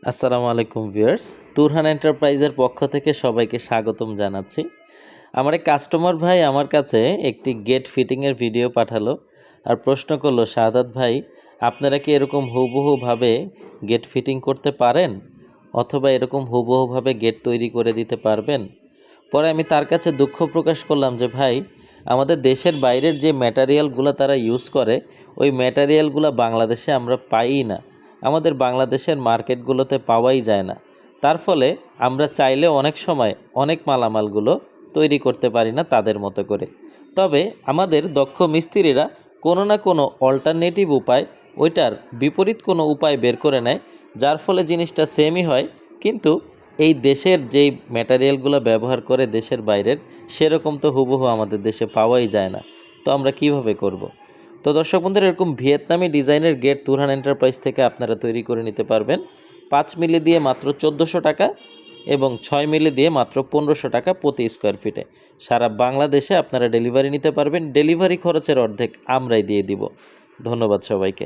আসসালামু আলাইকুম ভিউয়ার্স, তুরহান এন্টারপ্রাইজের পক্ষ থেকে সবাইকে স্বাগতম জানাচ্ছি। আমার এক কাস্টমার ভাই আমার কাছে একটি গেট ফিটিংয়ের ভিডিও পাঠালো আর প্রশ্ন করলো, শাহাদাত ভাই, আপনারা কি এরকম হুবহুভাবে গেট ফিটিং করতে পারেন অথবা এরকম হুবহুভাবে গেট তৈরি করে দিতে পারবেন? পরে আমি তার কাছে দুঃখ প্রকাশ করলাম যে ভাই, আমাদের দেশের বাইরের যে ম্যাটেরিয়ালগুলো তারা ইউজ করে ওই ম্যাটেরিয়ালগুলো বাংলাদেশে আমরা পাই না, আমাদের বাংলাদেশের মার্কেটগুলোতে পাওয়াই যায় না। তার ফলে আমরা চাইলে অনেক সময় অনেক মালামালগুলো তৈরি করতে পারি না তাদের মতো করে। তবে আমাদের দক্ষ মিস্ত্রিরা কোনো না কোনো অল্টারনেটিভ উপায়, ওইটার বিপরীত কোনো উপায় বের করে নেয়, যার ফলে জিনিসটা সেমই হয়, কিন্তু এই দেশের যেই ম্যাটেরিয়ালগুলো ব্যবহার করে দেশের বাইরের, সেরকম তো হুবহু আমাদের দেশে পাওয়াই যায় না। তো আমরা কিভাবে করব? তো দর্শক বন্ধুরা, এরকম ভিয়েতনামি ডিজাইনের গেট তুরহান এন্টারপ্রাইজ থেকে আপনারা তৈরি করে নিতে পারবেন 5 মিলি দিয়ে মাত্র 1400 টাকা এবং 6 মিলি দিয়ে মাত্র 1500 টাকা প্রতি স্কোয়ার ফিটে। সারা বাংলাদেশে আপনারা ডেলিভারি নিতে পারবেন। ডেলিভারি খরচের অর্ধেক আমরাই দিয়ে দিব। ধন্যবাদ সবাইকে।